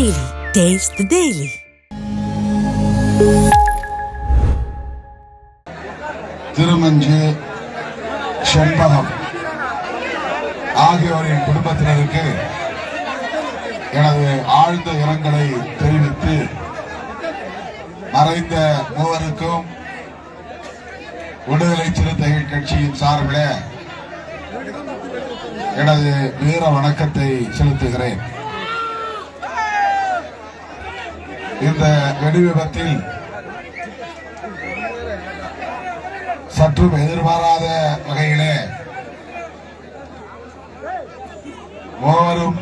Daily. Taste the Daily. திருமஞ்சு, செண்பகம் ஆகியோரின் குடும்பத்தினருக்கு எனது ஆழ்ந்த இரங்கலை தெரிவித்து மறைந்த மூவருக்கும் விடுதலை சிறுத்தைகள் கட்சியின் சார்பில் எனது வீர வணக்கத்தை செலுத்துகிறேன். இந்த வெடி விபத்தில் சற்றும் எதிர்பாராத வகையிலே மூவரும்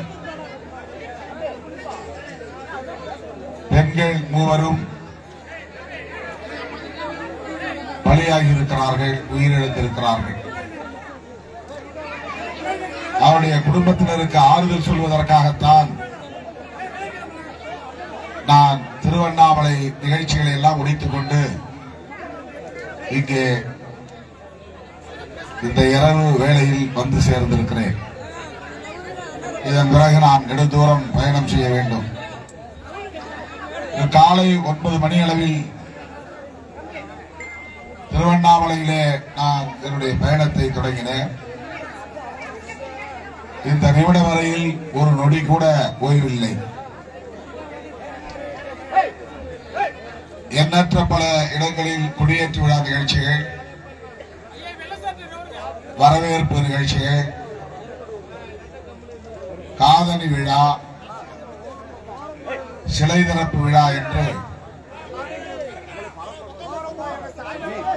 பெண்கள் மூவரும் பலியாகி இருக்கிறார்கள், உயிரிழந்திருக்கிறார்கள். அவருடைய குடும்பத்தினருக்கு ஆறுதல் சொல்வதற்காகத்தான் நான் திருவண்ணாமலை நிகழ்ச்சிகளை எல்லாம் முடித்துக் கொண்டு இங்கே இந்த இரவு வேளையில் வந்து சேர்ந்திருக்கிறேன். இதன் பிறகு நான் நெடுந்தூரம் பயணம் செய்ய வேண்டும். காலை 9 மணி அளவில் திருவண்ணாமலையிலே நான் என்னுடைய பயணத்தை தொடங்கினேன். இந்த நிமிடம் வரையில் ஒரு நொடி கூட ஓய்வில்லை. எண்ணற்ற பல இடங்களில் குடியேற்று விழா நிகழ்ச்சிகள், வரவேற்பு நிகழ்ச்சிகள், காதணி விழா, சிலை திறப்பு விழா என்று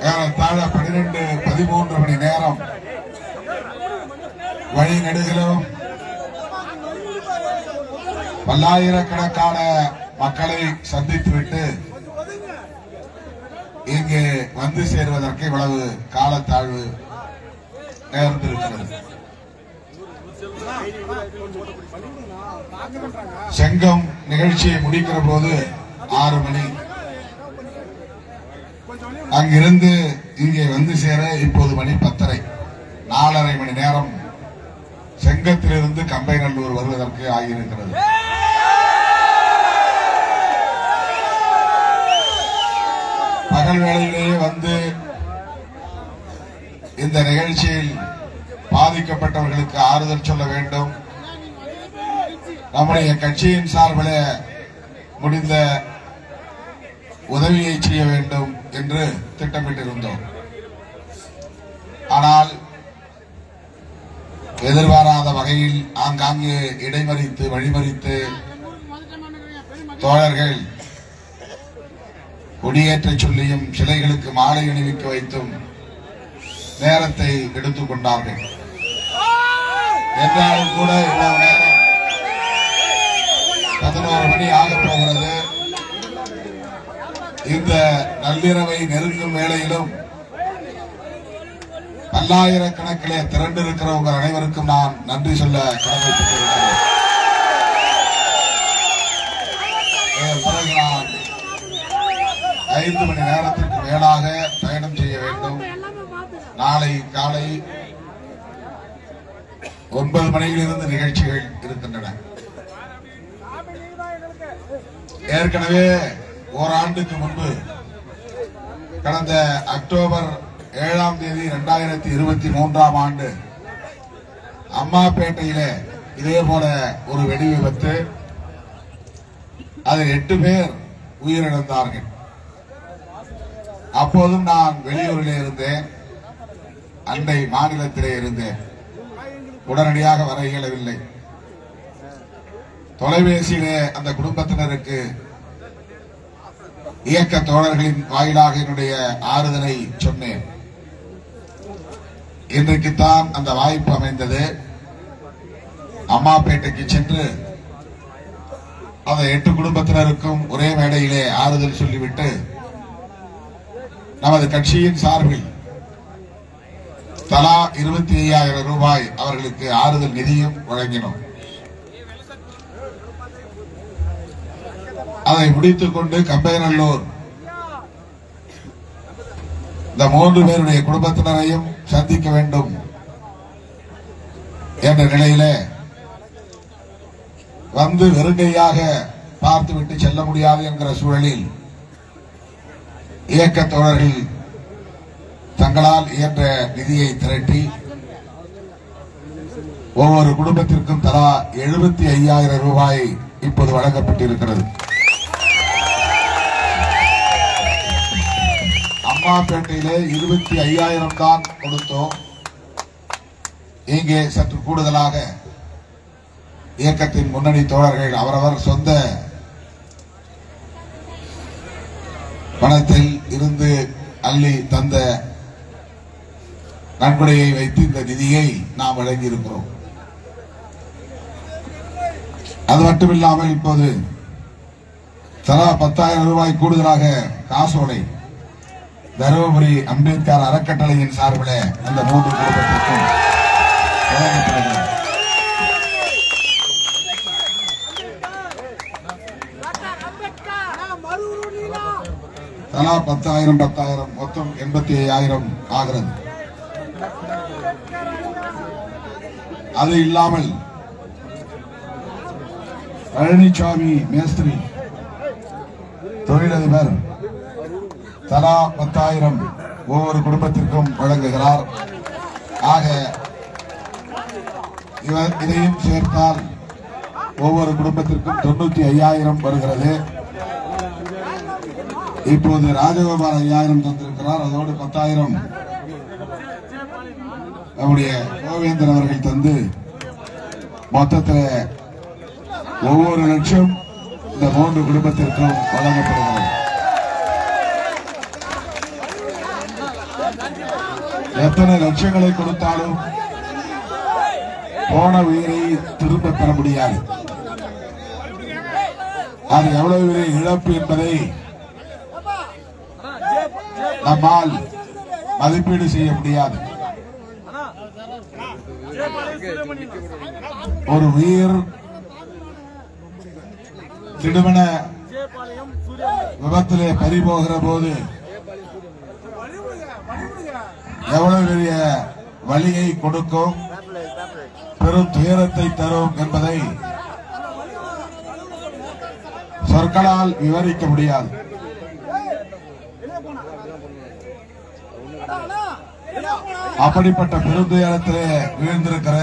ஏறத்தாழ 12-13 மணி நேரம் வழி நெடுகிலும் பல்லாயிரக்கணக்கான மக்களை சந்தித்துவிட்டு இங்கே வந்து சேருவதற்கு இவ்வளவு காலத்தாழ்வு நேர்ந்திருக்கிறது. செங்கம் நிகழ்ச்சியை முடிக்கிற போது 6 மணி, அங்கிருந்து இங்கே வந்து சேர இப்போது மணி 10:30. 4.5 மணி நேரம் செங்கத்திலிருந்து கம்பைநல்லூர் வருவதற்கு ஆகியிருக்கிறது. பகல் வேளையிலேயே வந்து இந்த நிகழ்ச்சியில் பாதிக்கப்பட்டவர்களுக்கு ஆறுதல் சொல்ல வேண்டும், நம்முடைய கட்சியின் சார்பில் முடிந்த உதவியை செய்ய வேண்டும் என்று திட்டமிட்டிருந்தோம். ஆனால் எதிர்பாராத வகையில் ஆங்காங்கே இடைமறித்து வழிமறித்து தோழர்கள் கொடியேற்ற சொல்லியும் சிலைகளுக்கு மாலை அணிவிக்க வைத்தும் நேரத்தை எடுத்துக் கொண்டார்கள். என்றாலும் கூட இவ்வளவு நேரம் 11 மணி ஆகப் போகிறது. இந்த நள்ளிரவை நெருங்கும் வேளையிலும் பல்லாயிரக்கணக்கிலே திரண்டிருக்கிற உங்கள் அனைவருக்கும் நான் நன்றி சொல்ல கடமைப்பட்டிருக்கிறேன். பிறகு நான் 5 மணி நேரத்திற்கு மேலாக பயணம் செய்ய வேண்டும். நாளை காலை 9 மணியிலிருந்து நிகழ்ச்சிகள் இருக்கின்றன. ஏற்கனவே ஓராண்டுக்கு முன்பு கடந்த அக்டோபர் 7ஆம் தேதி 2023ஆம் ஆண்டு அம்மாப்பேட்டையிலே இதே போல ஒரு வெடி விபத்து, அதில் 8 பேர் உயிரிழந்தார்கள். அப்போதும் நான் வெளியூரிலே இருந்தேன், அண்டை மாநிலத்திலே இருந்தேன். உடனடியாக வர இயலவில்லை. தொலைபேசியிலே அந்த குடும்பத்தினருக்கு இயக்க தோழர்களின் வாயிலாக என்னுடைய ஆறுதலை சொன்னேன். இன்றைக்குத்தான் அந்த வாய்ப்பு அமைந்தது. அம்மாப்பேட்டைக்கு சென்று அந்த 8 குடும்பத்தினருக்கும் ஒரே மேடையிலே ஆறுதல் சொல்லிவிட்டு நமது கட்சியின் சார்பில் தலா 25,000 ரூபாய் அவர்களுக்கு ஆறுதல் நிதியும் வழங்கினோம். அதை முடித்துக் கொண்டு கம்பைநல்லூர் இந்த 3 பேருடைய குடும்பத்தினரையும் சந்திக்க வேண்டும் என்ற நிலையிலே வந்து வெறுங்கையாக பார்த்துவிட்டு செல்ல முடியாது என்கிற சூழலில் இயக்க தோழர்கள் தங்களால் இயன்ற நிதியை திரட்டி ஒவ்வொரு குடும்பத்திற்கும் தலா 75,000 ரூபாய் இப்போது வழங்கப்பட்டிருக்கிறது. அம்மாப்பேட்டையிலே 25,000 தான் கொடுத்தோம். இங்கே சற்று கூடுதலாக இயக்கத்தின் முன்னணி தோழர்கள் அவரவர் சொந்த பணத்தில் இருந்து அள்ளி தந்த நன்கொடையை வைத்து இந்த நிதியை நாம் வழங்கியிருக்கிறோம். அது மட்டுமில்லாமல் இப்போது தலா 10,000 ரூபாய் கூடுதலாக காசோலை தருமபுரி அம்பேத்கர் அறக்கட்டளையின் சார்பில் அந்த 3 குடும்பத்திற்கும் வழங்கப்படுகிறது. தலா 10,000 மொத்தம் 85,000 ஆகிறது. அது இல்லாமல் பழனிசாமி மேஸ்திரி தொழிலதிபர் தலா 10,000 ஒவ்வொரு குடும்பத்திற்கும் வழங்குகிறார். ஆக இதையும் சேர்த்தால் ஒவ்வொரு குடும்பத்திற்கும் 95,000 வருகிறது. இப்போது ராஜகோபால் 5,000 தந்திருக்கிறார். அதோடு 10,000 நம்முடைய கோவேந்தன் அவர்கள் தந்து மொத்தத்தில் ஒவ்வொரு லட்சம் இந்த 3 குடும்பத்திற்கும் வழங்கப்படுகிறது. எத்தனை லட்சங்களை கொடுத்தாலும் போன உயிரை திரும்ப பெற முடியாது. அது எவ்வளவு பெரிய இழப்பு என்பதை நம்மால் மதிப்பீடு செய்ய முடியாது. ஒரு உயிர் திடுமென விபத்திலே பறிபோகிற போது எவ்வளவு பெரிய வலியை கொடுக்கும், பெரும் துயரத்தை தரும் என்பதை சொற்களால் விவரிக்க முடியாது. அப்படிப்பட்ட பெருந்துயரத்திலே வீழ்ந்திருக்கிற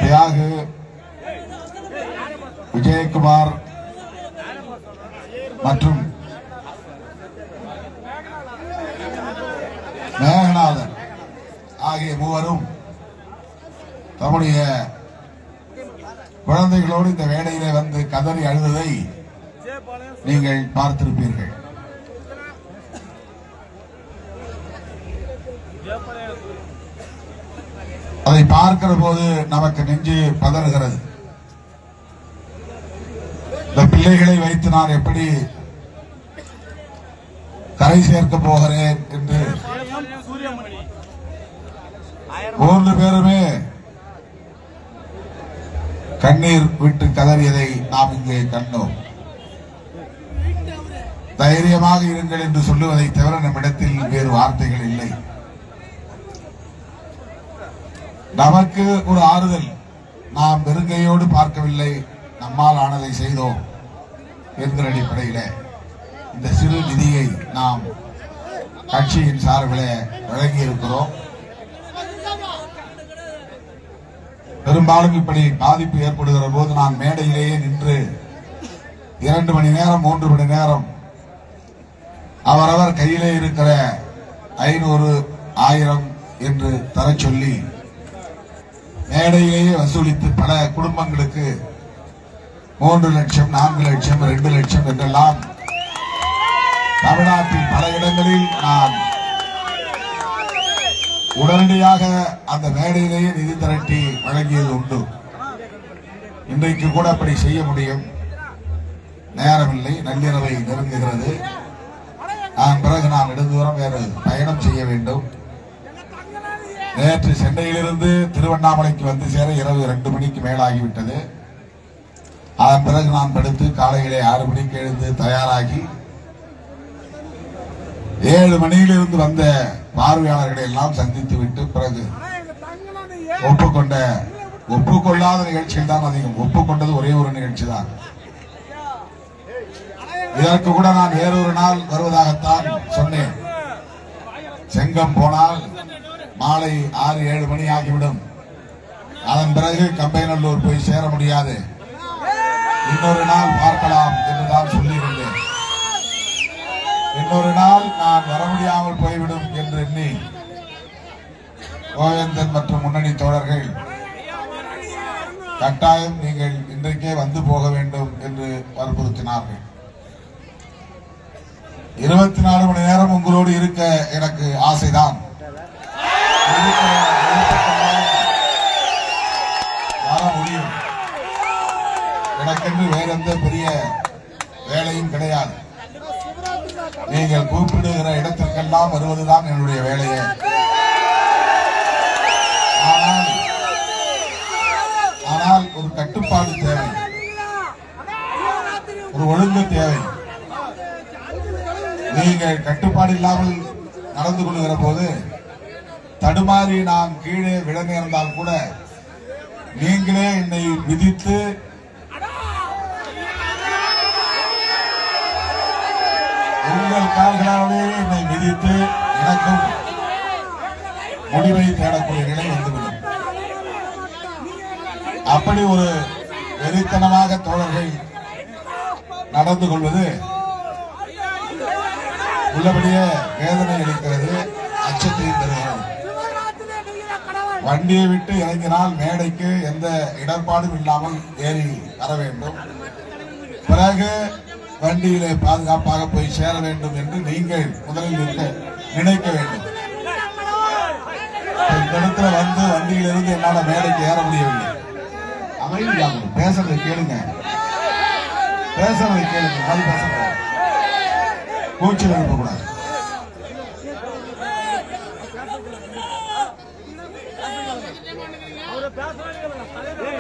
தியாகு விஜயகுமார் மற்றும் மேகநாதன் ஆகிய மூவரும் தம்முடைய குழந்தைகளோடு இந்த வேளையிலே வந்து கதறி அழுததை நீங்கள் பார்த்திருப்பீர்கள். அதை பார்க்கிற போது நமக்கு நெஞ்சு பதறுகிறது. இந்த பிள்ளைகளை வைத்து நான் எப்படி கரை சேர்க்க போகிறேன் என்று 3 பேருமே கண்ணீர் விட்டு கதறியதை நாம் இங்கே கண்டோம். தைரியமாக இருங்கள் என்று சொல்லுவதை தவிர நம்மிடத்தில் வேறு வார்த்தைகள் இல்லை. நமக்கு ஒரு ஆறுதல், நாம் வெறுங்கையோடு பார்க்கவில்லை, நம்மால் ஆனதை செய்தோம் என்கிற அடிப்படையில் இந்த சிறு நிதியை நாம் கட்சியின் சார்பில் வழங்கி இருக்கிறோம். பெரும்பாலும் இப்படி பாதிப்பு ஏற்படுகிற போது நான் மேடையிலேயே நின்று 2 மணி நேரம் 3 மணி நேரம் அவரவர் கையிலே இருக்கிற 500, 1000 என்று தர சொல்லி மேடையிலேயே வசூலித்து பல குடும்பங்களுக்கு 3 லட்சம், 4 லட்சம், 2 லட்சம் என்றெல்லாம் தமிழ்நாட்டில் பல இடங்களில் நான் உடனடியாக அந்த மேடையிலேயே நிதி திரட்டி வழங்கியது உண்டு. இன்றைக்கு கூட அப்படி செய்ய முடியும். நேரமில்லை, நள்ளிரவை நெருங்குகிறது. அதன் பிறகு நான் நெடுந்தூரம் வேறு பயணம் செய்ய வேண்டும். நேற்று சென்னையிலிருந்து திருவண்ணாமலைக்கு வந்து சேர இரவு 2 மணிக்கு மேலாகிவிட்டது. அதன் பிறகு நான் படுத்து காலையிலே 6 மணிக்கு எழுந்து தயாராகி 7 மணியிலிருந்து வந்த பார்வையாளர்களை எல்லாம் சந்தித்து விட்டு பிறகு ஒப்புக்கொண்ட ஒப்புக்கொள்ளாத நிகழ்ச்சியில் தான் அதிகம். ஒப்புக்கொண்டது ஒரே ஒரு நிகழ்ச்சி தான். இதற்கு கூட நான் வேறொரு நாள் வருவதாகத்தான் சொன்னேன். செங்கம் போனால் மாலை 6-7 மணி ஆகிவிடும். அதன் பிறகு கம்பைநல்லூர் போய் சேர முடியாது. இன்னொரு நாள் பார்க்கலாம் என்றுதான் சொல்லியிருந்தேன். இன்னொரு நாள் நான் வர முடியாமல் போய்விடும் என்று எண்ணி கோவேந்தன் மற்றும் முன்னணி தோழர்கள் கட்டாயம் நீங்கள் இன்றைக்கே வந்து போக வேண்டும் என்று வற்புறுத்தினார்கள். 24 மணி நேரம் உங்களோடு இருக்க எனக்கு ஆசைதான். வர முடியும். எனக்கென்று வேற எந்த பெரிய வேலையும் கிடையாது. நீங்கள் கூப்பிடுகிற இடத்திற்கெல்லாம் வருவதுதான் என்னுடைய வேலையே. ஆனால் ஒரு கட்டுப்பாடு தேவை, ஒரு ஒழுங்கு தேவை. நீங்கள் கட்டுப்பாடு இல்லாமல் நடந்து கொள்கிற போது தடுமாறி நான் கீழே விழ நேர்ந்தால் கூட நீங்களே என்னை விதித்து உங்கள் கால்களாலே என்னை விதித்து எனக்கும் முடிவை தேடக்கூடிய நிலை வந்துவிடும். அப்படி ஒரு வெறித்தனமாக தோழர்கள் நடந்து கொள்வது உள்ளபடியே வேதனை அளிக்கிறது, அச்சத்தையும் தருகிறது. வண்டியை விட்டு இறங்கினால் மேடைக்கு எந்த இடர்பாடும் இல்லாமல் ஏறி வர வேண்டும். பிறகு வண்டியிலே பாதுகாப்பாக போய் சேர வேண்டும் என்று நீங்கள் முதலில் நினைக்க வேண்டும். இந்த இடத்துல வந்து வண்டியிலிருந்து என்னால் மேடைக்கு ஏற முடியவில்லை. அமைதியாக பேசுறதை கேளுங்க, பேசுறதை கேளுங்க, அது பேசுறத கூச்சல் எழுப்பக்கூடாது.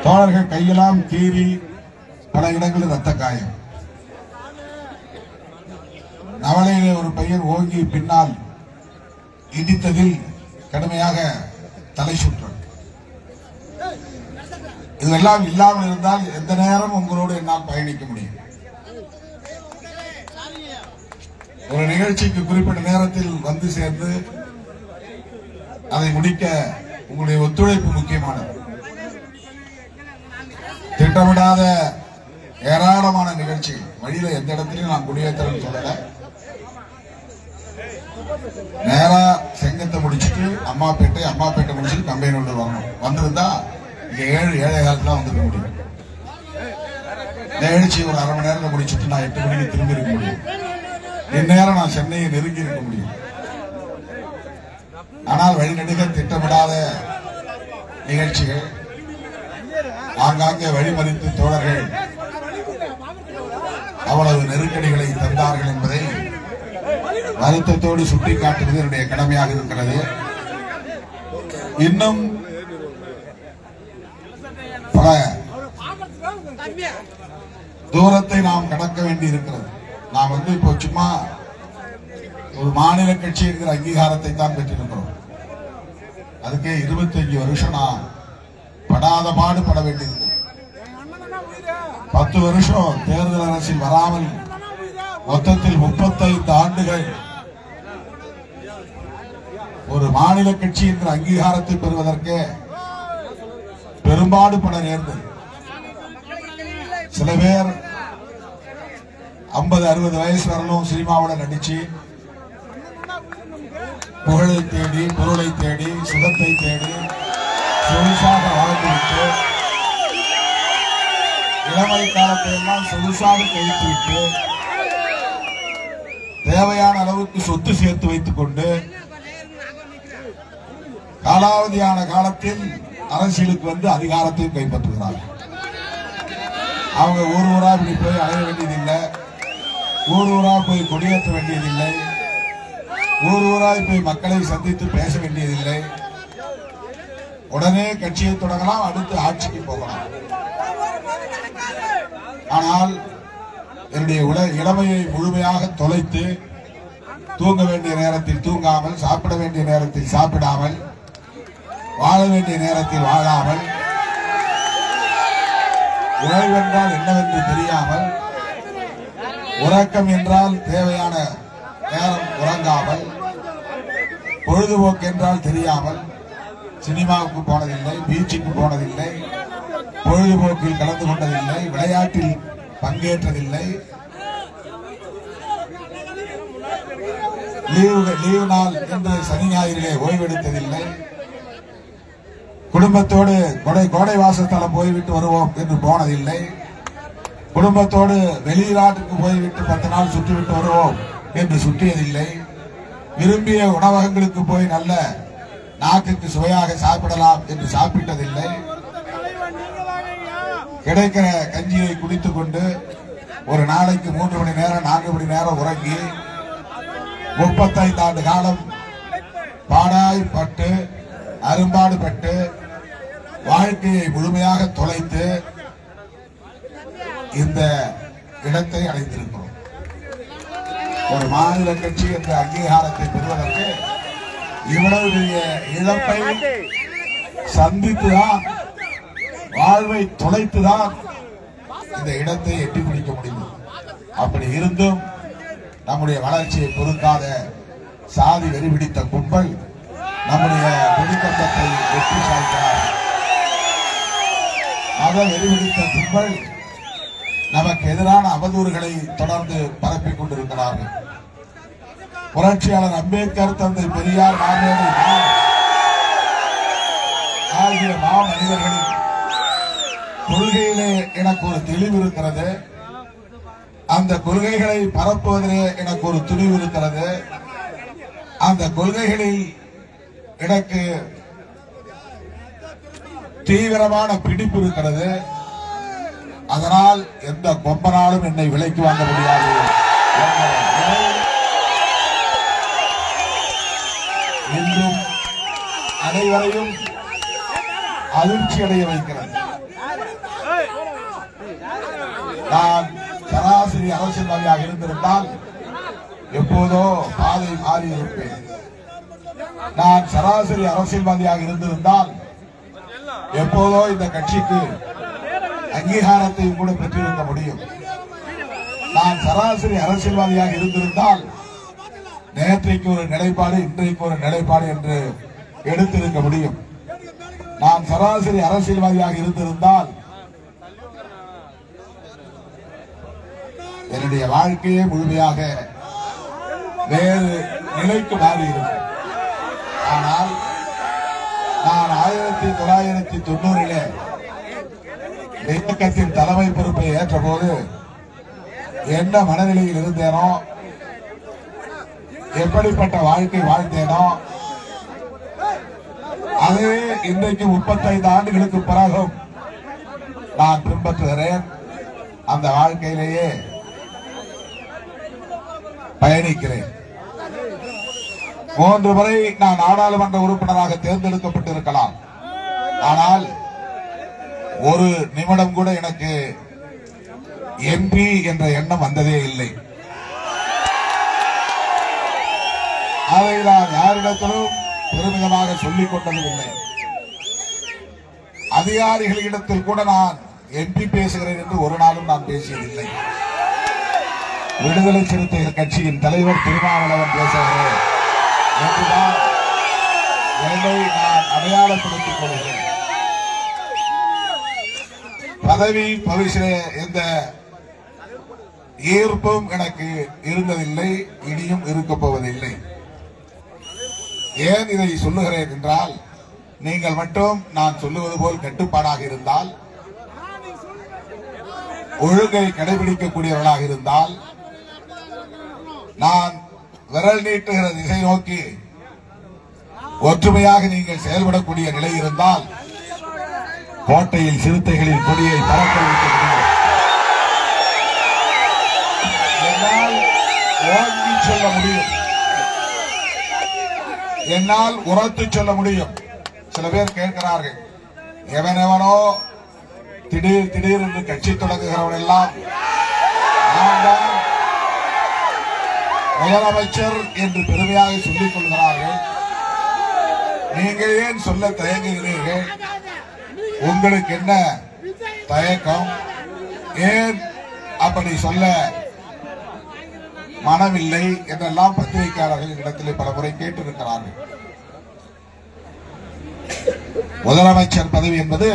தோழர்கள் கையெல்லாம் கீறி பல இடங்களில் ரத்த காயம். நவலையிலே ஒரு பையன் ஓங்கி பின்னால் இடித்ததில் கடுமையாக தலை சுற்றம். இதெல்லாம் இல்லாமல் இருந்தால் எந்த நேரம் உங்களோடு என்னால் பயணிக்க முடியும். ஒரு நிகழ்ச்சிக்கு குறிப்பிட்ட நேரத்தில் வந்து சேர்ந்து அதை முடிக்க உங்களுடைய ஒத்துழைப்பு முக்கியமானது. திட்டமிடாத ஏராளமான நிகழ்ச்சிகள் வழியில எந்த இடத்திலையும் நான் குடியேற்றம் சொல்லல. நேரா செங்கத்தை முடிச்சுட்டு அம்மாப்பேட்டை முடிச்சுட்டு கம்பைநல்லூர் வரணும். வந்திருந்தா இங்க 7-7:15 தான் வந்துருக்க முடியும். நிகழ்ச்சி ஒரு அரை மணி நேரத்தில் முடிச்சுட்டு நான் 8 மணிக்கு திரும்பி இருக்க முடியும். இந்நேரம் நான் சென்னையை நெருங்கி இருக்க முடியும். ஆனால் வழிநெடுக திட்டமிடாத நிகழ்ச்சிகள், ஆங்காங்கே வழிமறித்து தோழர்கள் அவ்வளவு நெருக்கடிகளை தந்தார்கள் என்பதை வருத்தத்தோடு சுட்டிக்காட்டுவது என்னுடைய கடமையாக இருக்கிறது. இன்னும் பல தூரத்தை நாம் கடக்க வேண்டி இருக்கிறது. நாம் இப்போ சும்மா ஒரு மாநில கட்சி என்கிற அங்கீகாரத்தை தான் பெற்றிருக்கிறோம். அதுக்கே 25 வருஷம் நான் படாத பாடுபட வேண்டியிருந்தது. 10 வருஷம் தேர்தல் அரசில் வராமல் மொத்தத்தில் 35 ஆண்டுகள் ஒரு மாநில கட்சி என்ற அங்கீகாரத்தை பெறுவதற்கு பெரும்பாடுபட நேர்ந்தது. சில பேர் 50-60 வயசு வரலும் சினிமாவோட நடிச்சு புகழை தேடி, பொருளை தேடி, சுகத்தை தேடி சொகுசாக வாழ்ந்துவிட்டு இளமை காலத்தை எல்லாம் சொகுசாக கழித்துவிட்டு தேவையான அளவுக்கு சொத்து சேர்த்து வைத்துக் கொண்டு காலாவதியான காலத்தில் அரசியலுக்கு வந்து அதிகாரத்தையும் கைப்பற்றுகிறார்கள். அவங்க ஊர் ஊரா இப்படி போய் அலைய வேண்டியதில்லை, ஊர் ஊரா போய் கொடியேற்ற வேண்டியதில்லை, ஊர் ஊராய் போய் மக்களை சந்தித்து பேச வேண்டியதில்லை. உடனே கட்சியை தொடங்கலாம், அடுத்து ஆட்சிக்கு போகலாம். ஆனால் என்னுடைய இளமையை முழுமையாக தொலைத்து தூங்க வேண்டிய நேரத்தில் தூங்காமல், சாப்பிட வேண்டிய நேரத்தில் சாப்பிடாமல், வாழ வேண்டிய நேரத்தில் வாழாமல், ஓய்வென்றால் என்னவென்று தெரியாமல், உறக்கம் என்றால் தேவையான நேரம் உறங்காமல், பொழுதுபோக்கு என்றால் தெரியாமல் சினிமாவுக்கு போனதில்லை, பீச்சுக்கு போனதில்லை, பொழுதுபோக்கில் கலந்து கொண்டதில்லை, விளையாட்டில் பங்கேற்றதில்லை, லீவு நாள் என்று சனி ஞாயிறிலே ஓய்வெடுத்ததில்லை, குடும்பத்தோடு கோடை வாசஸ்தலம் போய்விட்டு வருவோம் என்று போனதில்லை, குடும்பத்தோடு வெளிநாட்டுக்கு போய்விட்டு 10 நாள் சுற்றிவிட்டு வருவோம் என்று சுற்றியதில்லை, விரும்பிய உணவகங்களுக்கு போய் நல்ல நாக்குக்கு சுவையாக சாப்பிடலாம் என்று சாப்பிட்டதில்லை, கிடைக்கிற கஞ்சியை குடித்துக் கொண்டு ஒரு நாளைக்கு 3 மணி நேரம் 4 மணி நேரம் உறங்கி 35 ஆண்டு காலம் பாடாய்பட்டு அரும்பாடுபட்டு வாழ்க்கையை முழுமையாக தொலைத்து இந்த இடத்தை அடைந்திருக்கிறோம். ஒரு மாநில கட்சி என்ற அங்கீகாரத்தை பெறுவதற்கு இவ்வளவு பெரிய இழப்பை சந்தித்துதான், வாழ்வை தொலைத்துதான் இந்த இடத்தை எட்டி பிடிக்க முடியும். அப்படி இருந்தும் நம்முடைய வளர்ச்சியை பொறுக்காத சாதி வெறி பிடித்த கும்பல் நம்முடைய கொடிக்கம்பத்தை வெற்றி சாய்க்கிறார். மத வெறி பிடித்த கும்பல் நமக்கு எதிரான அவதூறுகளை தொடர்ந்து பரப்பிக் கொண்டிருக்கிறார்கள். புரட்சியாளர் அம்பேத்கர், தந்தை பெரியார், ஆகிய மாமனிதர்களின் கொள்கையிலே எனக்கு ஒரு தெளிவு இருக்கிறது. அந்த கொள்கைகளை பரப்புவதிலே எனக்கு ஒரு துணிவு இருக்கிறது. அந்த கொள்கைகளில் எனக்கு தீவிரமான பிடிப்பு இருக்கிறது. அதனால் எந்த கொம்பனாலும் என்னை விலைக்கு வாங்க முடியாது. இன்றும் அனைவரையும் அதிர்ச்சி அடைய வைக்கிறது. நான் சராசரி அரசியல்வாதியாக இருந்திருந்தால் எப்போதோ பாதை மாறி இருப்பேன். நான் சராசரி அரசியல்வாதியாக இருந்திருந்தால் எப்போதோ இந்த கட்சிக்கு அங்கீகாரத்தை கூட பெற்றிருக்க முடியும். நான் சராசரி அரசியல்வாதியாக இருந்திருந்தால் நேற்றைக்கு ஒரு நிலைப்பாடு, இன்றைக்கு ஒரு நிலைப்பாடு என்று எடுத்திருக்க முடியும். நான் சராசரி அரசியல்வாதியாக இருந்திருந்தால் என்னுடைய வாழ்க்கையே முழுமையாக வேறு நிலைக்கு மாறியிருக்கும். ஆனால் நான் 1990 இயக்கத்தின் தலைமை பொறுப்பை ஏற்ற போது என்ன மனநிலையில் இருந்தேனோ, எப்படிப்பட்ட வாழ்க்கை வாழ்ந்தேனோ, அதே இன்றைக்கு 35 ஆண்டுகளுக்கு பிறகும் நான் பின்பற்றுகிறேன். அந்த வாழ்க்கையிலேயே பயணிக்கிறேன். 3 முறை நான் நாடாளுமன்ற உறுப்பினராக தேர்ந்தெடுக்கப்பட்டிருக்கலாம். ஆனால் ஒரு நிமிடம் கூட எனக்கு எம்பி என்ற எண்ணம் வந்ததே இல்லை. அதை நான் யாரிடத்திலும் பெருமிதமாக சொல்லிக் கொண்டதும் இல்லை. அதிகாரிகளிடத்தில் கூட நான் எம்பி பேசுகிறேன் என்று ஒரு நாளும் நான் பேசியதில்லை. விடுதலை சிறுத்தைகள் கட்சியின் தலைவர் திருமாவளவன் பேசுகிறேன் என்றுதான் என்னை நான் அடையாளப்படுத்திக் கொள்கிறேன். பதவி பரிசிலே எந்த ஈர்ப்பும் எனக்கு இருந்ததில்லை, இனியும் இருக்கப் போவதில்லை. ஏன் இதை சொல்லுகிறேன் என்றால், நீங்கள் மட்டும் நான் சொல்லுவது போல் கட்டுப்பாடாக இருந்தால், ஒழுங்கை கடைபிடிக்கக்கூடியவர்களாக இருந்தால், நான் விரல் நீட்டுகிற திசை நோக்கி ஒற்றுமையாக நீங்கள் செயல்படக்கூடிய நிலை இருந்தால், கோட்டையில் சிறுத்தைகளின் கொடியை பறக்க வைக்க முடியும். என்னால் ஓங்கி சொல்ல முடியும், என்னால் உரத்து சொல்ல முடியும். சில பேர் கேட்கிறார்கள், எவனோ திடீர் என்று கட்சி தொடங்குகிறவன் எல்லாம் நான் தான் முதலமைச்சர் என்று பெருமையாக சொல்லிக் கொள்கிறார்கள். நீங்கள் ஏன் சொல்ல தயங்குகிறீர்கள்? உங்களுக்கு என்ன தயக்கம், ஏன் அப்படி சொல்ல மனமில்லை என்றெல்லாம் பத்திரிகையாளர்கள் இடத்திலே பல முறை கேட்டிருக்கிறார்கள். முதலமைச்சர் பதவி என்பது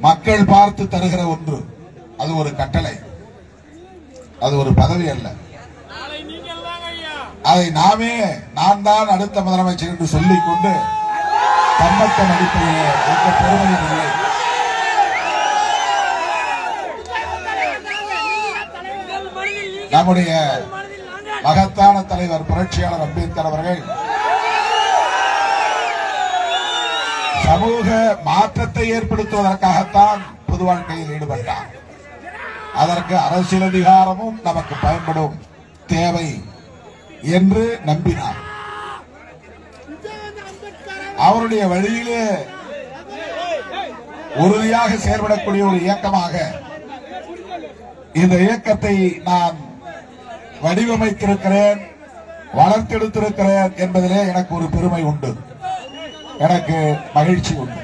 மக்கள் பார்த்து தருகிற ஒன்று. அது ஒரு கட்டளை, அது ஒரு பதவி அல்ல. அதை நாமே நான் தான் அடுத்த முதலமைச்சர் என்று சொல்லிக் கொண்டு தம்மத்தம் அடிப்படையே எந்த பெருமையும் இல்லை. நம்முடைய மகத்தான தலைவர் புரட்சியாளர் அம்பேத்கர் அவர்கள் சமூக மாற்றத்தை ஏற்படுத்துவதற்காகத்தான் பொது வாழ்க்கையில் ஈடுபட்டார். அதற்கு அரசியல் அதிகாரமும் நமக்கு பயன்படும் தேவை என்று நம்பினார். அவருடைய வழியிலே உறுதியாக செயல்படக்கூடிய ஒரு இயக்கமாக இந்த இயக்கத்தை நான் வடிவமைத்திருக்கிறேன், வளர்த்தெடுத்திருக்கிறேன் என்பதிலே எனக்கு ஒரு பெருமை உண்டு, எனக்கு மகிழ்ச்சி உண்டு.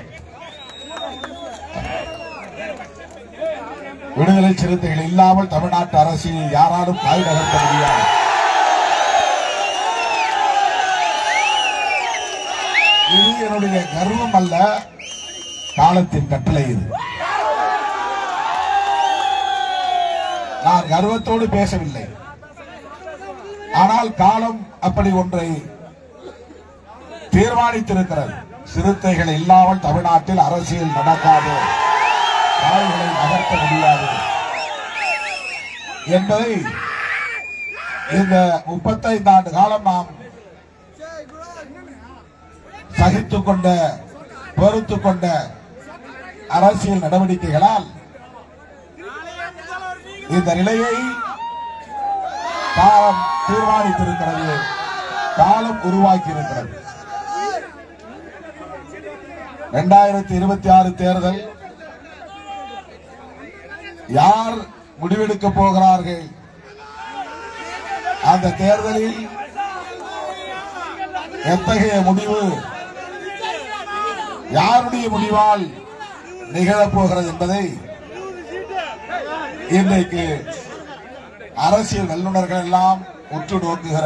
விடுதலை சிறுத்தைகள் இல்லாமல் தமிழ்நாட்டு அரசியல் யாராலும் காய் நகர்த்த முடியாது. இது என்னுடைய கர்வம் அல்ல, காலத்தின் கட்டளை. இது நான் கர்வத்தோடு பேசவில்லை. ஆனால் காலம் அப்படி ஒன்றை தீர்மானித்திருக்கிறது. சிறுத்தைகள் இல்லாமல் தமிழ்நாட்டில் அரசியல் நடக்காது, காய்களை நகர்த்த முடியாது என்பதை இந்த 35 ஆண்டு காலம் நாம் சகித்துக் கொண்ட, பொறுத்துக் கொண்ட அரசியல் நடவடிக்கைகளால் இந்த நிலையை காலம் தீர்மானித்திருக்கிறது, காலம் உருவாக்கி இருக்கிறது. 2026 தேர்தல் யார் முடிவெடுக்க போகிறார்கள்? அந்த தேர்தலில் எத்தகைய முடிவு, யாருடைய முடிவால் நிகழப்போகிறது என்பதை இன்றைக்கு அரசியல் வல்லுநர்கள் எல்லாம் உற்று நோக்குகிற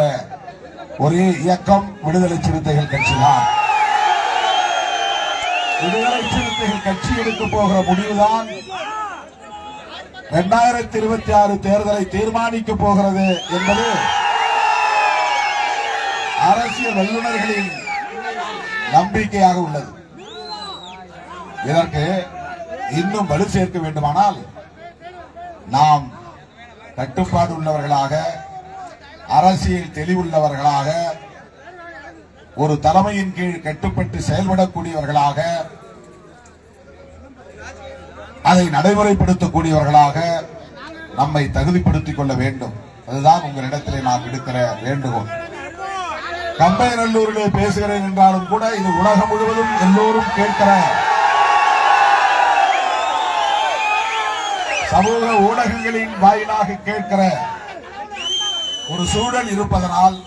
ஒரே இயக்கம் விடுதலை சிறுத்தைகள் கட்சிதான். விடுதலை சிறுத்தைகள் கட்சி எடுக்க போகிற முடிவுதான் 2026 தேர்தலை தீர்மானிக்க போகிறது என்பது அரசியல் வல்லுநர்களின் நம்பிக்கையாக உள்ளது. இதற்கு இன்னும் வலு சேர்க்க வேண்டுமானால் நாம் கட்டுப்பாடு உள்ளவர்களாக, அரசியல் தெளிவுள்ளவர்களாக, ஒரு தலைமையின் கீழ் கட்டுப்பட்டு செயல்படக்கூடியவர்களாக, அதை நடைமுறைப்படுத்தக்கூடியவர்களாக நம்மை தகுதிப்படுத்திக் கொள்ள வேண்டும். அதுதான் உங்களிடத்திலே நான் விடுக்கிற வேண்டுகோள். கம்பைநல்லூரிலே பேசுகிறேன் என்றாலும் கூட இது உலகம் முழுவதும் எல்லோரும் கேட்கிற, சமூக ஊடகங்களின் வாயிலாக கேட்கிற ஒரு சூழல் இருப்பதனால்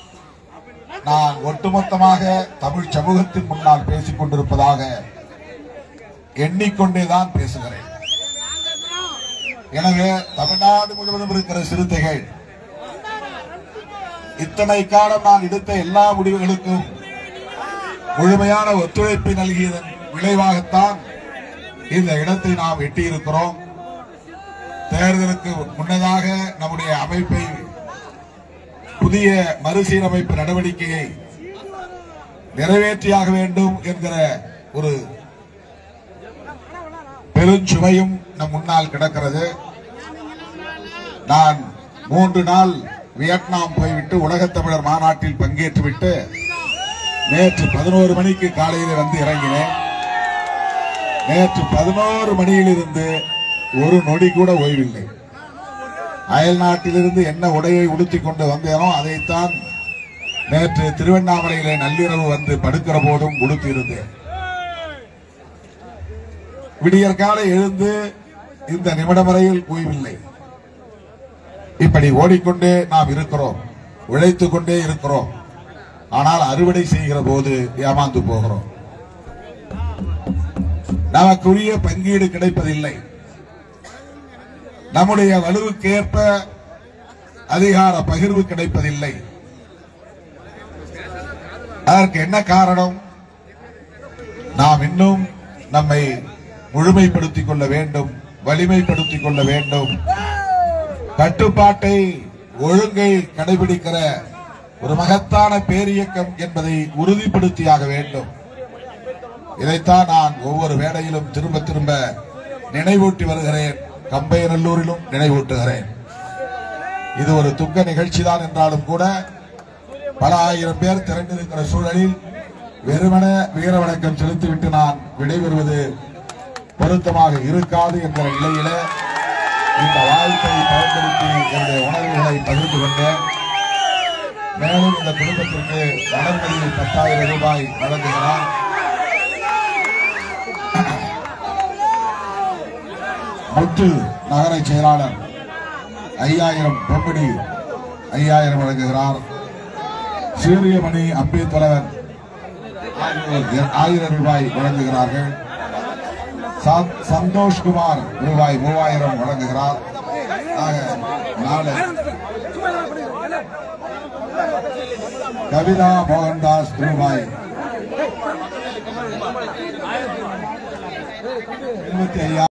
நான் ஒட்டுமொத்தமாக தமிழ் சமூகத்தின் முன்னால் பேசிக் கொண்டிருப்பதாக எண்ணிக்கொண்டேதான் பேசுகிறேன். எனவே தமிழ்நாடு முழுவதும் இருக்கிற சிறுத்தைகள் இத்தனை காலம் நான் எடுத்த எல்லா முடிவுகளுக்கும் முழுமையான ஒத்துழைப்பை நல்கியதன் விளைவாகத்தான் இந்த இடத்தை நாம் எட்டியிருக்கிறோம். தேர்தலுக்கு முன்னதாக நம்முடைய அமைப்பை, புதிய மறுசீரமைப்பு நடவடிக்கையை நிறைவேற்றியாக வேண்டும் என்கிற ஒரு பெருஞ்சுமையும் நம் முன்னால் கிடக்கிறது. நான் 3 நாள் வியட்நாம் போய்விட்டு உலகத் தமிழர் மாநாட்டில் பங்கேற்றுவிட்டு நேற்று 11 மணிக்கு காலையில் வந்து இறங்கினேன். நேற்று 11 மணியிலிருந்து ஒரு நொடி கூட ஓய்வில்லை. அயல் நாட்டிலிருந்து என்ன உடையை உடுத்திக் கொண்டு வந்தேனோ அதைத்தான் நேற்று திருவண்ணாமலையிலே நள்ளிரவு வந்து படுக்கிற போதும் உடுத்தி இருந்தேன். விடியற் காலை எழுந்து இந்த நிமிடம் வரையில் ஓய்வில்லை. இப்படி ஓடிக்கொண்டே நாம் இருக்கிறோம், உழைத்துக் கொண்டே இருக்கிறோம். ஆனால் அறுவடை செய்கிற போது ஏமாந்து போகிறோம். நமக்குரிய பங்கீடு கிடைப்பதில்லை. நம்முடைய வலுவுக்கேற்ப அதிகார பகிர்வு கிடைப்பதில்லை. அதற்கு என்ன காரணம்? நாம் இன்னும் நம்மை முழுமைப்படுத்திக் கொள்ள வேண்டும், வலிமைப்படுத்திக் கொள்ள வேண்டும். கட்டுப்பாட்டை, ஒழுங்கை கடைபிடிக்கிற ஒரு மகத்தான பேரியக்கம் என்பதை உறுதிப்படுத்தியாக வேண்டும். இதைத்தான் நான் ஒவ்வொரு வேளையிலும் திரும்ப திரும்ப நினைவூட்டி வருகிறேன். கம்பையநல்லூரிலும் நினைவூட்டுகிறேன். இது ஒரு துக்க நிகழ்ச்சி தான் என்றாலும் கூட பல ஆயிரம் பேர் திரண்டிருக்கிற சூழலில் வெறுமன வீர வணக்கம் செலுத்திவிட்டு நான் விடைபெறுவது பொருத்தமாக இருக்காது என்கிற நிலையில இந்த வாய்ப்பை பயன்படுத்தி என்னுடைய உணர்வுகளை பகிர்ந்து கொண்டேன். மேலும் இந்த குடும்பத்திற்கு வளர்மதி 10,000 ரூபாய் வழங்குகிறார். முத்து நகர செயலாளர் 5000 பொம்படி 5000 வழங்குகிறார். சூரியமணி அம்பி தலைவர் 1000 ரூபாய் வழங்குகிறார்கள். சந்தோஷ்குமார் ரூபாய் 3000 வழங்குகிறார். கவிதா மோகன்தாஸ் ரூபாய் 25,000